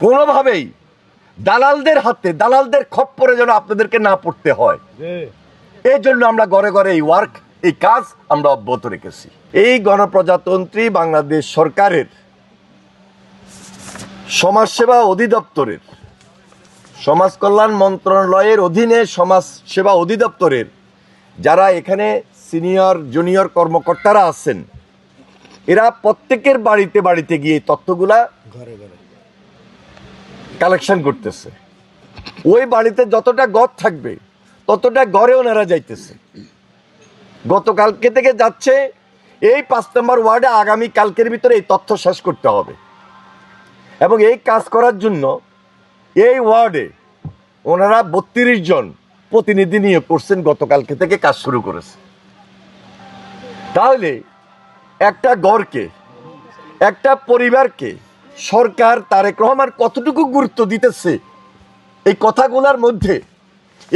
কোনোভাবেই দালালদের হাতে, দালালদের খপ্পরে যেন আপনাদেরকে না পড়তে হয়, এই জন্য আমরা ঘরে ঘরে এই কাজ আমরা অব্যাহত রেখেছি। এই গণপ্রজাতন্ত্রী বাংলাদেশ সরকারের সমাজসেবা অধিদপ্তরের, সমাজ কল্যাণ মন্ত্রণালয়ের অধীনে সমাজ সেবা অধিদপ্তরের যারা এখানে সিনিয়র জুনিয়র কর্মকর্তারা আছেন, এরা প্রত্যেকের বাড়িতে বাড়িতে গিয়ে তথ্যগুলা ঘরে ঘরে কালেকশন করতেছে। ওই বাড়িতে যতটা ঘর থাকবে ততটা ঘরে ওনারা যাইতেছে। গতকালকে থেকে যাচ্ছে এই 5 নম্বর ওয়ার্ডে আগামী কালকের ভিতরে এই তথ্য শেষ করতে হবে, এবং এই কাজ করার জন্য এই ওয়ার্ডে ওনারা 32 জন প্রতিনিধি নিয়োগ করছেন। গতকালকে থেকে কাজ শুরু করেছে। তাহলে একটা ঘরকে, একটা পরিবারকে সরকার তারেক রহমান কতটুকু গুরুত্ব দিতেছে, এই কথাগুলোর মধ্যে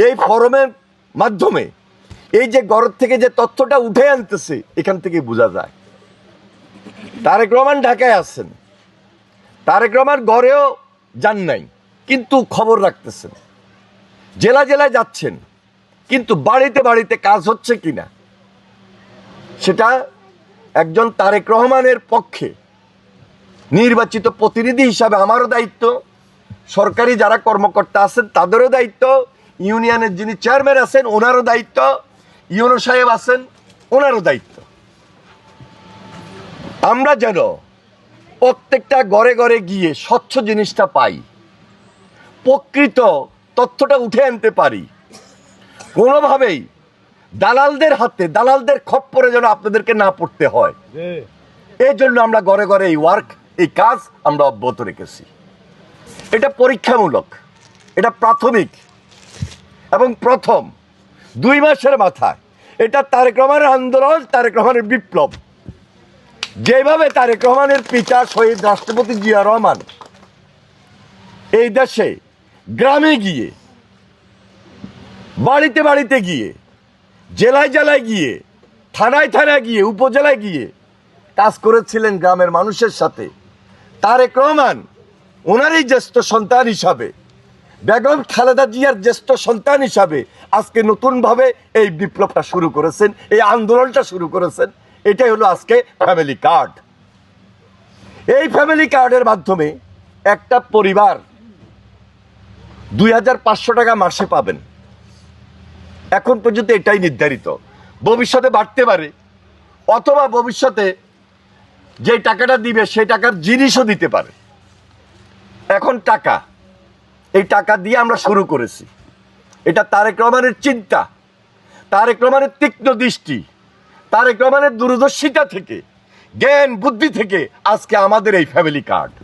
এই ফরমের মাধ্যমে এই যে ঘর থেকে যে তথ্যটা উঠে আনতেছে, এখান থেকে বোঝা যায় তারেক রহমান ঢাকায় আছেন। তারেক রহমান ঘরেও যান নাই, কিন্তু খবর রাখতেছেন। জেলা জেলায় যাচ্ছেন, কিন্তু বাড়িতে বাড়িতে কাজ হচ্ছে কিনা সেটা একজন তারেক রহমানের পক্ষে নির্বাচিত প্রতিনিধি হিসাবে আমারও দায়িত্ব, সরকারি যারা কর্মকর্তা আছেন তাদেরও দায়িত্ব, ইউনিয়নের যিনি চেয়ারম্যান আছেন ওনারও দায়িত্ব, ইউনো সাহেব আছেন ওনারও দায়িত্ব। আমরা যেন প্রত্যেকটা ঘরে ঘরে গিয়ে স্বচ্ছ জিনিসটা পাই, প্রকৃত তথ্যটা উঠে আনতে পারি। কোনোভাবেই দালালদের হাতে, দালালদের খপ্পরে যেন আপনাদেরকে না পড়তে হয়, এই জন্য আমরা ঘরে ঘরে এই কাজ আমরা অব্যাহত রেখেছি। এটা পরীক্ষামূলক, এটা প্রাথমিক, এবং প্রথম 2 মাসের মাথায় এটা তারেক রহমানের আন্দোলন, তারেক রহমানের বিপ্লব। যেভাবে তারেক রহমানের পিতা শহীদ রাষ্ট্রপতি জিয়া রহমান এই দেশে গ্রামে গিয়ে, বাড়িতে বাড়িতে গিয়ে, জেলায় জেলায় গিয়ে, থানায় থানায় গিয়ে, উপজেলায় গিয়ে কাজ করেছিলেন গ্রামের মানুষের সাথে, তারেক রহমান ওনারই জ্যেষ্ঠ সন্তান হিসাবে, বেগম খালেদা জিয়ার জ্যেষ্ঠ সন্তান হিসাবে আজকে নতুনভাবে এই বিপ্লবটা শুরু করেছেন, এই আন্দোলনটা শুরু করেছেন। এটাই হলো আজকে ফ্যামিলি কার্ড। এই ফ্যামিলি কার্ডের মাধ্যমে একটা পরিবার 2500 টাকা মাসে পাবেন। এখন পর্যন্ত এটাই নির্ধারিত, ভবিষ্যতে বাড়তে পারে, অথবা ভবিষ্যতে যে টাকাটা দিবে সেই টাকার জিনিসও দিতে পারে। এখন টাকা, এই টাকা দিয়ে আমরা শুরু করেছি। এটা তারেক রহমানের চিন্তা, তারেক রহমানের তীক্ষ্ণ দৃষ্টি, তারেক রহমানের দূরদর্শিতা থেকে, জ্ঞান বুদ্ধি থেকে আজকে আমাদের এই ফ্যামিলি কার্ড।